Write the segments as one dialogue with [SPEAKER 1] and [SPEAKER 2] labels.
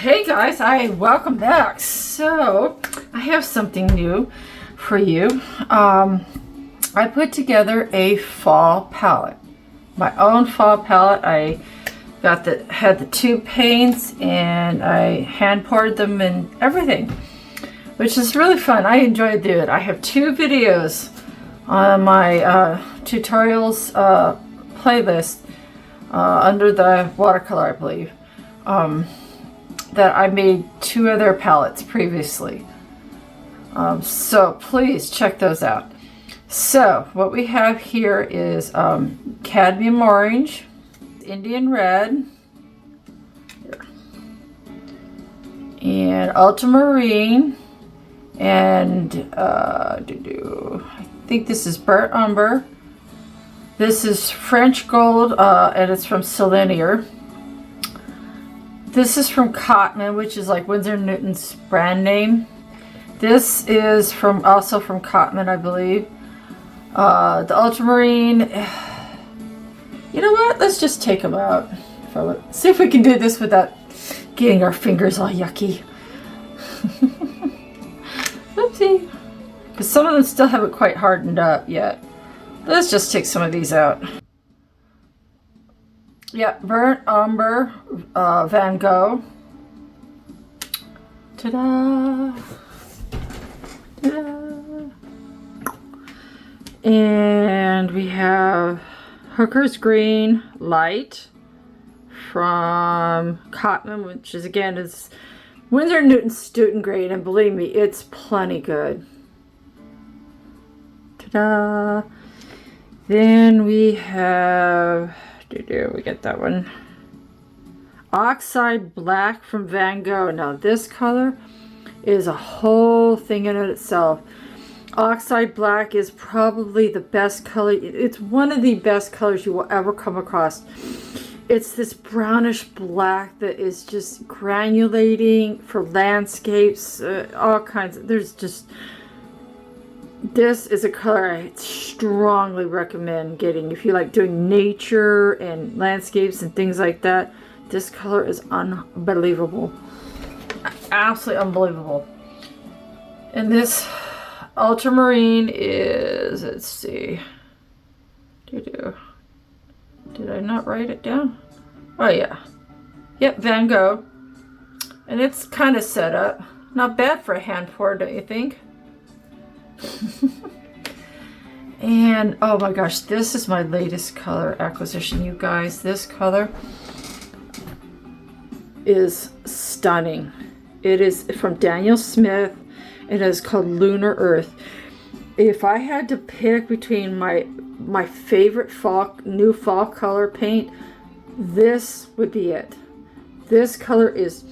[SPEAKER 1] Hey guys, welcome back. So I have something new for you. I put together a fall palette, my own fall palette. I had the two paints and I hand poured them and everything, which is really fun. I enjoy doing it. I have two videos on my tutorials playlist under the watercolor, I believe. That I made two other palettes previously. So please check those out. So what we have here is cadmium orange, Indian red, and ultramarine, and I think this is burnt umber. This is French gold, and it's from Sennieler. This is from Cotman, which is like Winsor & Newton's brand name. This is also from Cotman, I believe. The ultramarine. You know what? Let's just take them out. See if we can do this without getting our fingers all yucky. Oopsie. Because some of them still haven't quite hardened up yet. Let's just take some of these out. Yeah, burnt umber, Van Gogh. Ta-da! Ta-da! And we have Hooker's Green Light from Cotman, which is again is Winsor & Newton's student grade, and believe me, it's plenty good. Ta-da! Then we have. We get that one. Oxide Black from Van Gogh. Now this color is a whole thing in itself. Oxide Black is probably the best color. It's one of the best colors you will ever come across. It's this brownish black that is just granulating for landscapes, all kinds. This is a color I strongly recommend getting if you like doing nature and landscapes and things like that. This color is unbelievable. Absolutely unbelievable. And this ultramarine is, let's see. Did I not write it down? Oh yeah. Yep, Van Gogh. And it's kind of set up. Not bad for a hand pour, don't you think? And oh my gosh, this is my latest color acquisition, you guys. This color is stunning. It is from Daniel Smith. It is called Lunar Earth. If I had to pick between my favorite new fall color paint, this would be it. This color is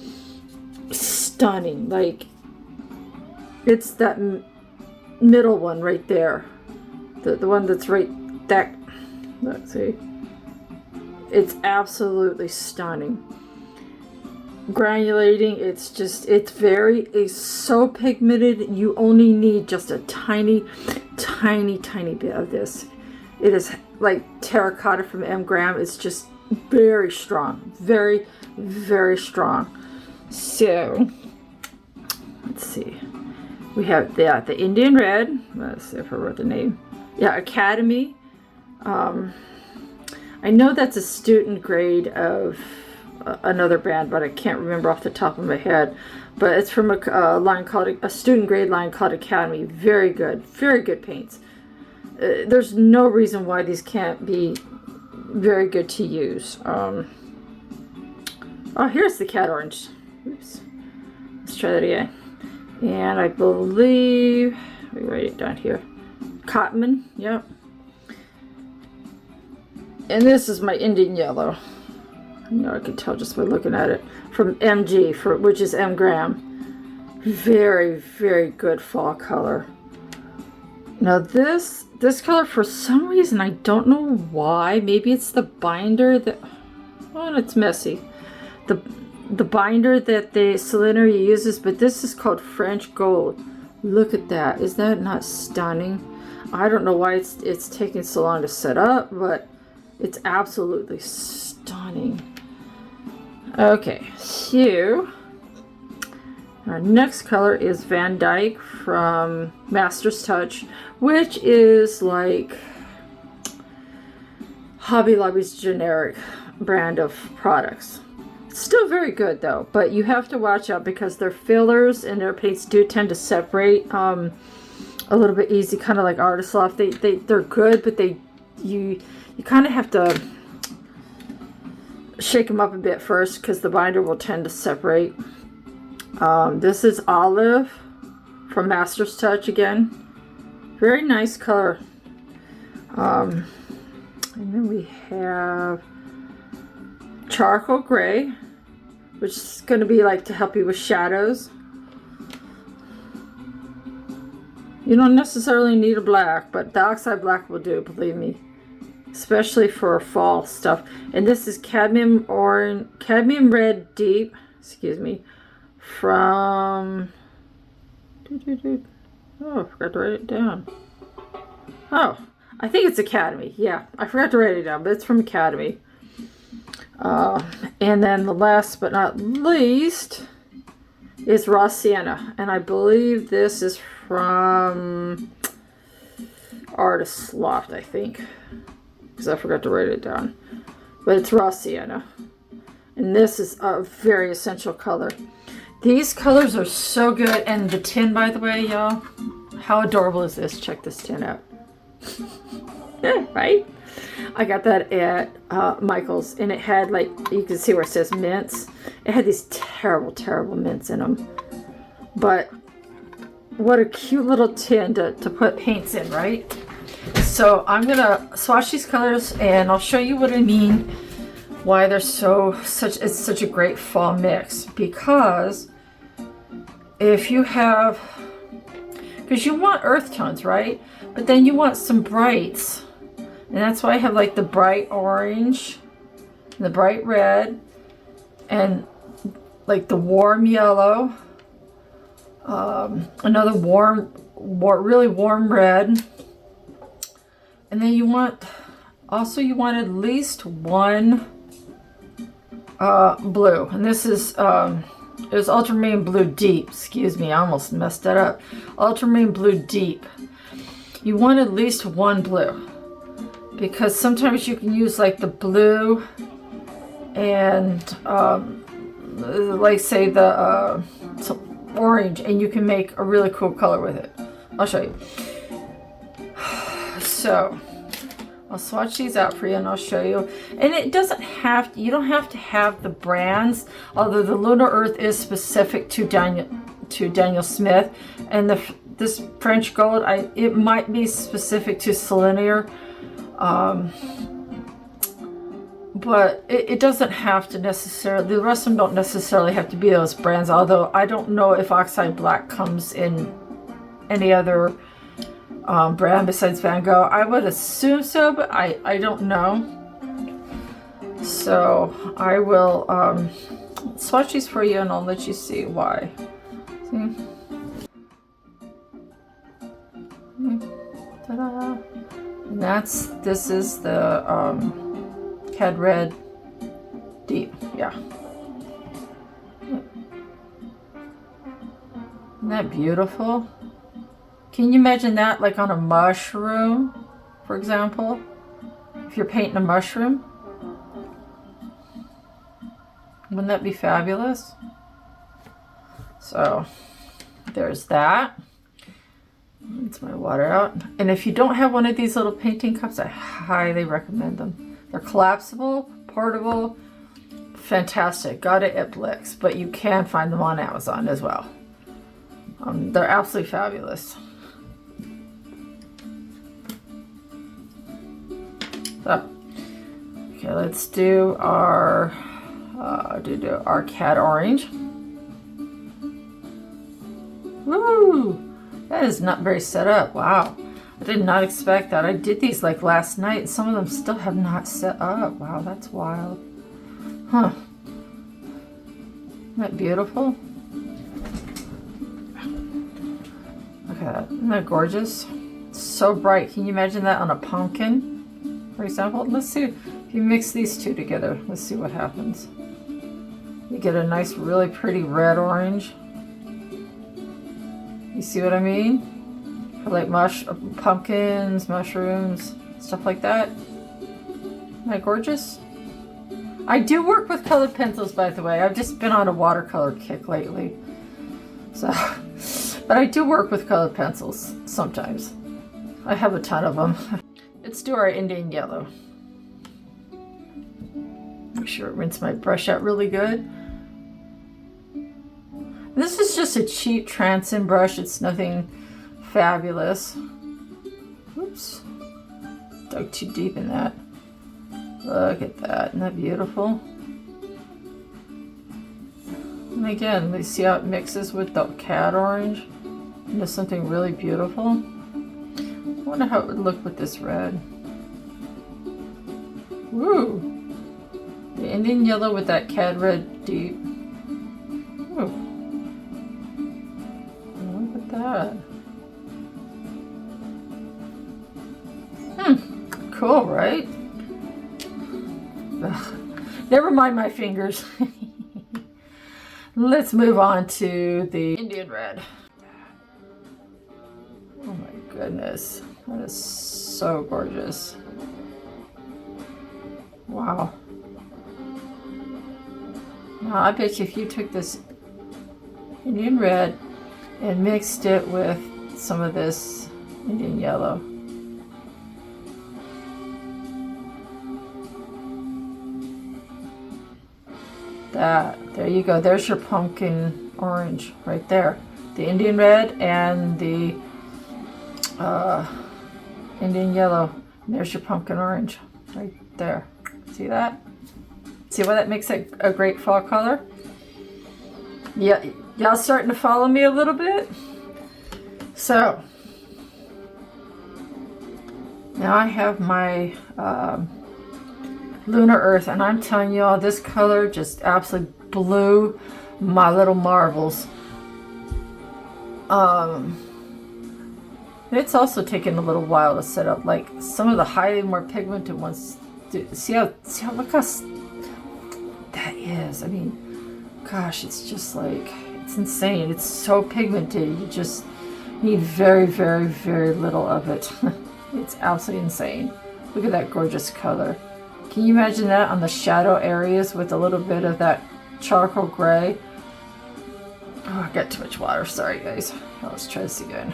[SPEAKER 1] stunning. Like, it's that middle one right there, the one that's right that, let's see, it's absolutely stunning. Granulating, it's so pigmented. You only need just a tiny bit of this. It is like terracotta from M.Graham. It's just very strong, very strong. So let's see. We have the Indian red. Let's see if I wrote the name. Yeah, Academy. I know that's a student grade of another brand, but I can't remember off the top of my head. But it's from a line called a student grade line called Academy. Very good paints. There's no reason why these can't be very good to use. Oh, here's the cat orange. Oops. Let's try that again. And I believe, let me write it down here, Cotman, yep. And this is my Indian yellow. You know, I can tell just by looking at it. From MG, which is M.Graham. Very good fall color. Now this color, for some reason, I don't know why. Maybe it's the binder that, oh, it's messy. The binder that the Sennieler uses, but this is called French gold. Look at that. Is that not stunning? I don't know why it's taking so long to set up, but it's absolutely stunning. Okay, so Our next color is Van Dyke from Master's Touch, which is like Hobby Lobby's generic brand of products. It's still very good though, but you have to watch out because their fillers and their paints do tend to separate a little bit easy, kind of like Artist Loft. They're good, but you kind of have to shake them up a bit first because the binder will tend to separate. This is Olive from Master's Touch again. Very nice color. And then we have Charcoal Gray, which is going to be like to help you with shadows. You don't necessarily need a black, but the oxide black will do, believe me. Especially for fall stuff. And this is Cadmium Red Deep, excuse me, from, oh, I forgot to write it down. Oh, I think it's Academy. Yeah, I forgot to write it down, but it's from Academy. And then the last but not least is Raw Sienna. And I believe this is from Artist Loft, I think. Because I forgot to write it down. But it's Raw Sienna. And this is a very essential color. These colors are so good. And the tin, by the way, y'all. How adorable is this? Check this tin out. Right? I got that at Michael's. And it had, like, you can see where it says mints. It had these terrible, terrible mints in them. But what a cute little tin to put paints in, right? So I'm going to swatch these colors and I'll show you what I mean. Why they're it's such a great fall mix. Because if you have, because you want earth tones, right? But then you want some brights. And that's why I have like the bright orange, and the bright red, and like the warm yellow. Another really warm red. And then you want at least one blue. And this is, it was Ultramarine Blue Deep. Excuse me, I almost messed that up. Ultramarine Blue Deep. You want at least one blue. Because sometimes you can use like the blue and like say the orange, and you can make a really cool color with it. I'll show you. So I'll swatch these out for you and I'll show you. And it doesn't have to, you don't have to have the brands, although the Lunar Earth is specific to Daniel Smith, and this French Gold, it might be specific to Sennieler. But it doesn't have to necessarily, the rest of them don't necessarily have to be those brands, although I don't know if Oxide Black comes in any other brand besides Van Gogh. I would assume so, but I don't know. So I will swatch these for you and I'll let you see why. See? Ta-da! And this is the Cad Red Deep, yeah. Isn't that beautiful? Can you imagine that like on a mushroom, for example? If you're painting a mushroom? Wouldn't that be fabulous? So, there's that. Rinse my water out. And if you don't have one of these little painting cups, I highly recommend them. They're collapsible, portable, fantastic. Got it at Blix, but you can find them on Amazon as well. They're absolutely fabulous. So, okay, let's do our our Cad Orange. Woo! That is not very set up. Wow. I did not expect that. I did these like last night and some of them still have not set up. Wow, that's wild. Huh. Isn't that beautiful? Look at that. Isn't that gorgeous? It's so bright. Can you imagine that on a pumpkin, for example? Let's see if you mix these two together. Let's see what happens. You get a nice, really pretty red orange. You see what I mean? For like pumpkins, mushrooms, stuff like that. Isn't that gorgeous? I do work with colored pencils, by the way. I've just been on a watercolor kick lately. So, but I do work with colored pencils sometimes. I have a ton of them. Let's do our Indian yellow. Make sure to rinse my brush out really good. This is just a cheap Transin brush. It's nothing fabulous. Oops. Dug too deep in that. Look at that. Isn't that beautiful? And again, you see how it mixes with the cat orange into something really beautiful? I wonder how it would look with this red. Woo! The Indian yellow with that cat red deep. Ooh. Look at that. Cool, right? Ugh. Never mind my fingers. Let's move on to the Indian red. Oh my goodness. That is so gorgeous. Wow. Now I bet you if you took this Indian red and mixed it with some of this Indian yellow. There you go. There's your pumpkin orange right there. The Indian red and the Indian yellow. And there's your pumpkin orange right there. See that? See why that makes it a great fall color? Yeah, y'all starting to follow me a little bit? So, now I have my Lunar Earth, and I'm telling y'all, this color just absolutely blew my little marbles. It's also taken a little while to set up. Like some of the highly more pigmented ones. See how look how that is. I mean, gosh, it's just like, it's insane. It's so pigmented. You just need very, very, very little of it. It's absolutely insane. Look at that gorgeous color. Can you imagine that on the shadow areas with a little bit of that charcoal gray? Oh, I got too much water. Sorry, guys. Let's try this again.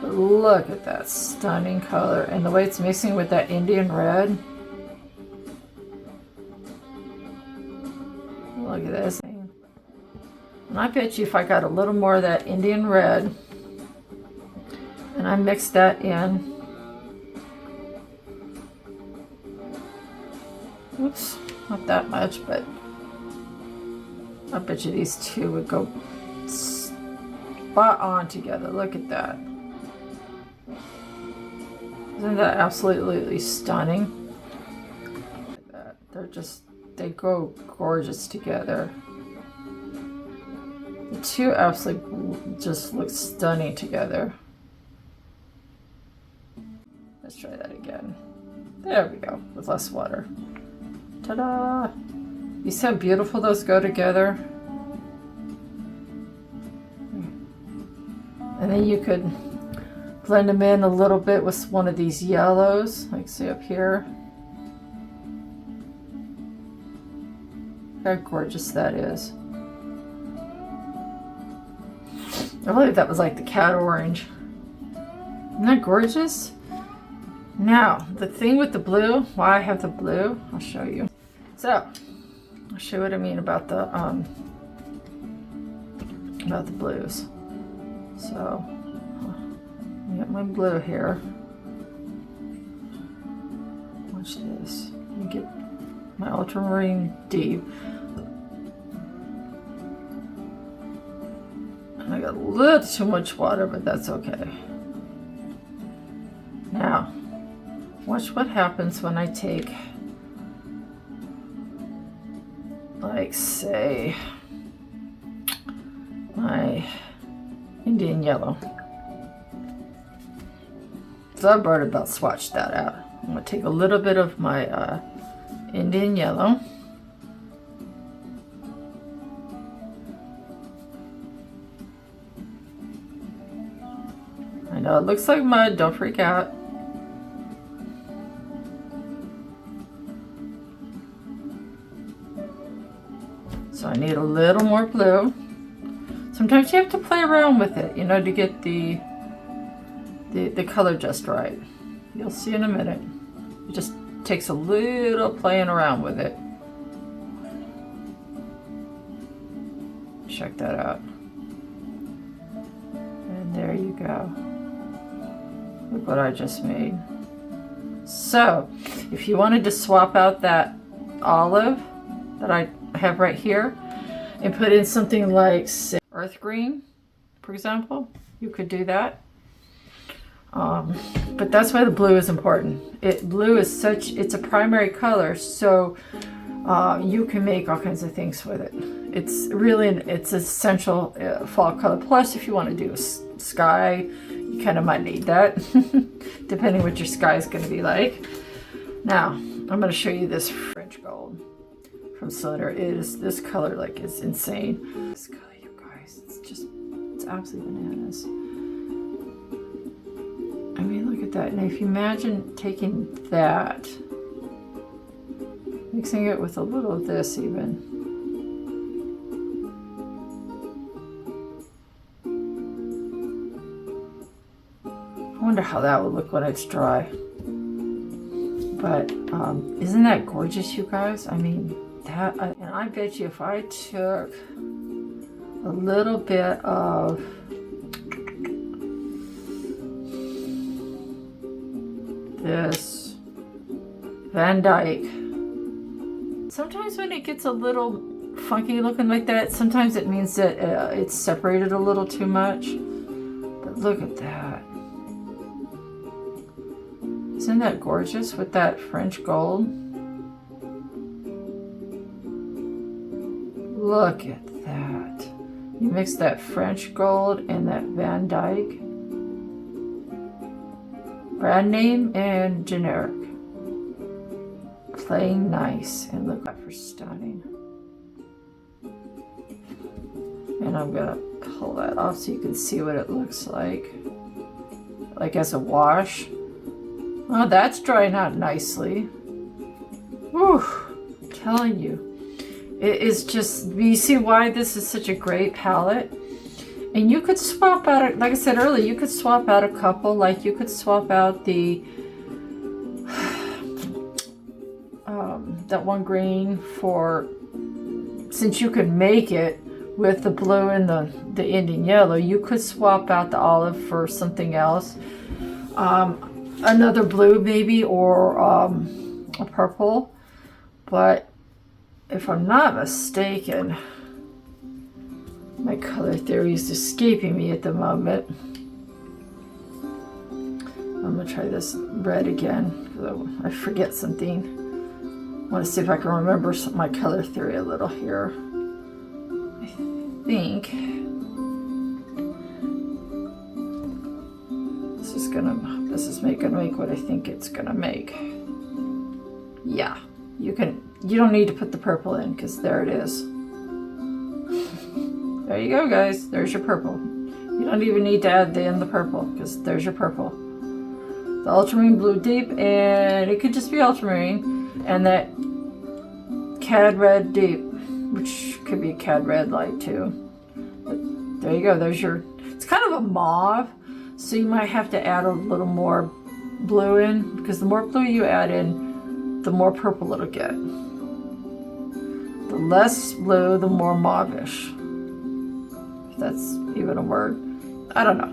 [SPEAKER 1] But look at that stunning color. And the way it's mixing with that Indian red. Look at this. And I bet you if I got a little more of that Indian red and I mixed that in. Oops, not that much, but I bet you these two would go spot on together. Look at that. Isn't that absolutely stunning? Look at that. They're just, they go gorgeous together. The two absolutely just look stunning together. Let's try that again. There we go, with less water. Ta-da! You see how beautiful those go together? And then you could blend them in a little bit with one of these yellows, like see up here. How gorgeous that is. I believe that was like the cat orange. Isn't that gorgeous? Now, the thing with the blue, why I have the blue, I'll show you. So, I'll show you what I mean about the blues. So, I got my blue here. Watch this. Let me get my ultramarine deep. And I got a little too much water, but that's okay. Now, watch what happens when I take, like, say, my Indian yellow. So I've already about swatched that out. I'm going to take a little bit of my Indian yellow. know it looks like mud, don't freak out. So I need a little more blue. Sometimes you have to play around with it, you know, to get the color just right. You'll see in a minute. It just takes a little playing around with it. Check that out. And there you go. Look what I just made. So, if you wanted to swap out that olive that I have right here and put in something like, say, earth green, for example, you could do that. But that's why the blue is important. Blue is it's a primary color, so you can make all kinds of things with it. It's essential fall color. Plus, if you want to do a sky, you kind of might need that, depending what your sky is going to be like. Now, I'm going to show you this French gold from Sennieler. This color is insane. This color, you guys, it's absolutely bananas. I mean, look at that. And if you imagine taking that, mixing it with a little of this even. I wonder how that would look when it's dry. But isn't that gorgeous, you guys? I mean, and I bet you if I took a little bit of this Van Dyke. Sometimes when it gets a little funky looking like that, sometimes it means that it's separated a little too much. But look at that. Isn't that gorgeous with that French gold? Look at that. You mix that French gold and that Van Dyke. Brand name and generic. Plain nice, and look at for stunning. And I'm gonna pull that off so you can see what it looks like as a wash. Oh, that's drying out nicely. Whew, I'm telling you. It is just, you see why this is such a great palette? And you could swap out, like I said earlier, you could swap out a couple. Like you could swap out the that one green for, since you could make it with the blue and the Indian yellow, you could swap out the olive for something else. Another blue maybe, or a purple. But if I'm not mistaken, my color theory is escaping me at the moment. I'm gonna try this red again, because I forget something. I want to see if I can remember my color theory a little here. I think this is gonna make what I think it's gonna make. Yeah, you don't need to put the purple in, because there it is. There you go, guys. There's your purple. You don't even need to add in the purple, because there's your purple. The ultramarine blue deep, and it could just be ultramarine, and that cad red deep, which could be a cad red light too. But there you go. There's your. It's kind of a mauve, so you might have to add a little more blue in, because the more blue you add in, the more purple it'll get. The less blue, the more mauvish. If that's even a word. I don't know.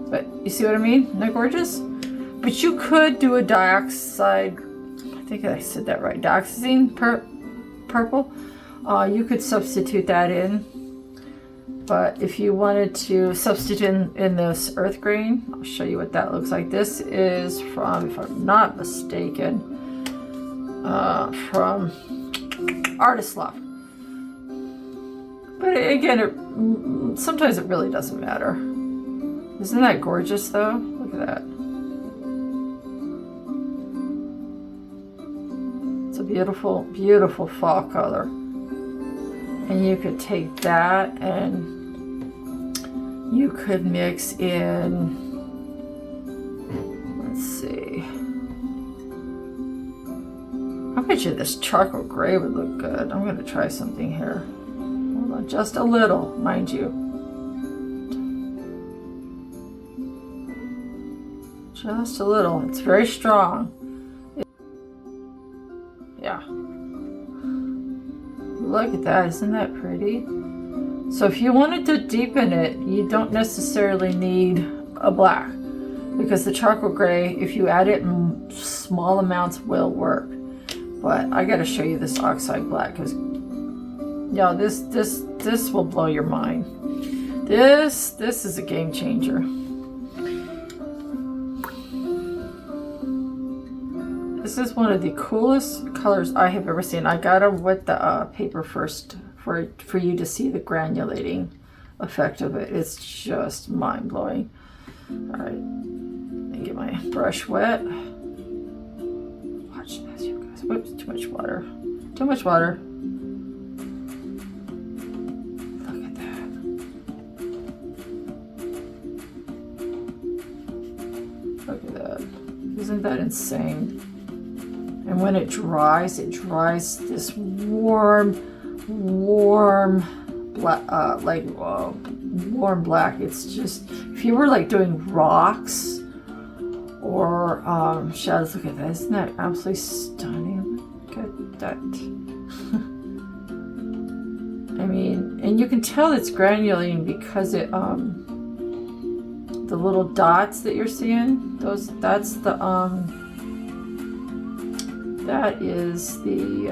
[SPEAKER 1] But you see what I mean? Isn't that gorgeous? But you could do a dioxide, I think I said that right, dioxazine purple. You could substitute that in. But if you wanted to substitute in this earth green, I'll show you what that looks like. This is from, if I'm not mistaken, from Artist Loft. But again, sometimes it really doesn't matter. Isn't that gorgeous though? Look at that. It's a beautiful, beautiful fall color. And you could take that and you could mix in bet you this charcoal gray would look good. I'm going to try something here. Hold on, just a little, mind you. Just a little. It's very strong. Yeah. Look at that. Isn't that pretty? So if you wanted to deepen it, you don't necessarily need a black, because the charcoal gray, if you add it in small amounts, will work. But I got to show you this oxide black, because yeah, this will blow your mind. This is a game changer. This is one of the coolest colors I have ever seen. I got them with the paper first for you to see the granulating effect of it. It's just mind-blowing. All right, let me get my brush wet. Watch this, you guys. Whoops, too much water. Too much water. Look at that. Look at that. Isn't that insane? And when it dries this warm black, warm black. It's just, if you were like doing rocks or shadows, look at that. Isn't that absolutely stunning? Look at that. I mean, and you can tell it's granulating because it, the little dots that you're seeing, that's the, that is the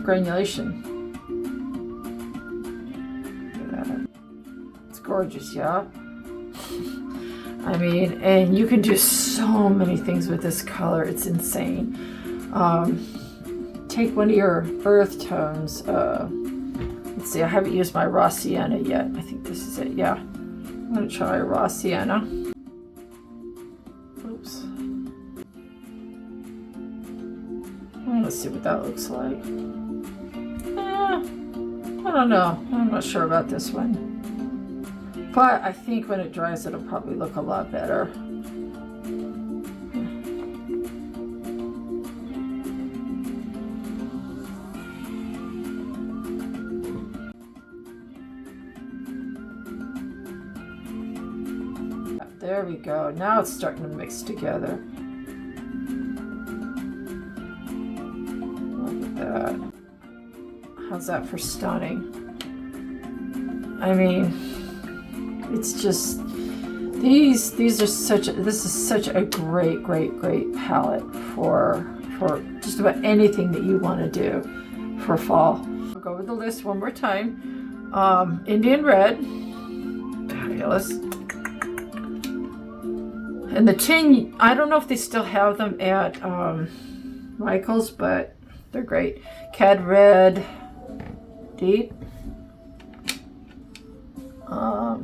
[SPEAKER 1] granulation. Look at that. It's gorgeous, yeah? I mean, and you can do so many things with this color. It's insane. Take one of your earth tones. Let's see, I haven't used my raw sienna yet. I think this is it, yeah. I'm going to try raw sienna. Oops. Let's see what that looks like. I don't know. I'm not sure about this one. But I think when it dries, it'll probably look a lot better. There we go. Now it's starting to mix together. How's that for stunning? I mean, it's just, these are such, this is such a great palette for just about anything that you want to do for fall. I'll go over the list one more time. Indian red, fabulous. And the tin, I don't know if they still have them at Michael's, but they're great. Cad red, deep,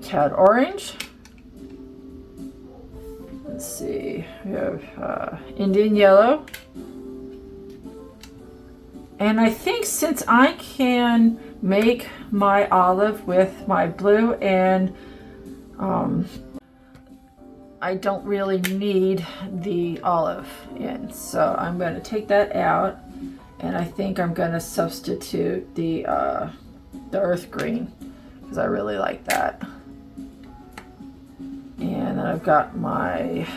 [SPEAKER 1] cad orange. Let's see, we have Indian yellow. And I think since I can make my olive with my blue and I don't really need the olive in, so I'm going to take that out. And I think I'm going to substitute the earth green because I really like that. And then I've got my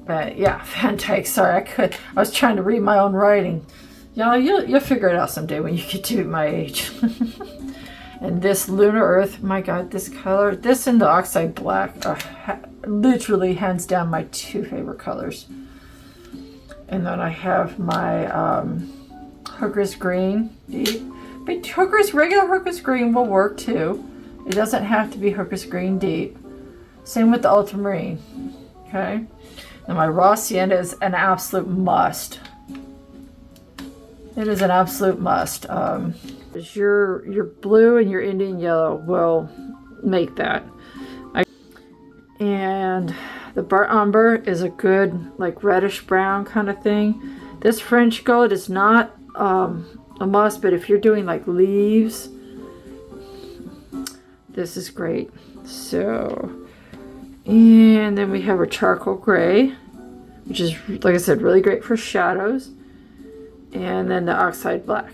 [SPEAKER 1] But yeah, Van Dyke. Sorry, I was trying to read my own writing. You'll figure it out someday when you get to my age. And this Lunar Earth, my God, this color, this and the Oxide Black are literally hands down my two favorite colors. And then I have my Hooker's Green. But regular Hooker's Green will work too. It doesn't have to be Hooker's Green Deep. Same with the Ultramarine. Okay. And my Raw Sienna is an absolute must. It is an absolute must. Your blue and your Indian yellow will make that. And the Burnt Umber is a good like reddish brown kind of thing. This French Gold is not a must, but if you're doing like leaves, this is great. So And then we have our charcoal gray, which is, like I said, really great for shadows. And then the oxide black.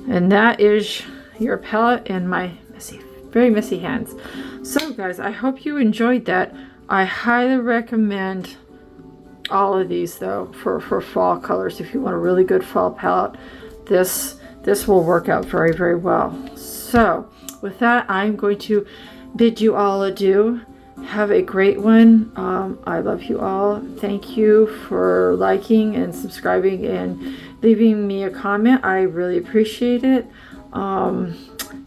[SPEAKER 1] And that is your palette in my very messy hands. So guys, I hope you enjoyed that. I highly recommend all of these though for fall colors. If you want a really good fall palette, this will work out very, very well. So with that, I'm going to bid you all adieu. Have a great one. I love you all. Thank you for liking and subscribing and leaving me a comment. I really appreciate it.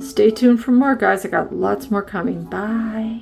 [SPEAKER 1] Stay tuned for more, guys. I got lots more coming. Bye.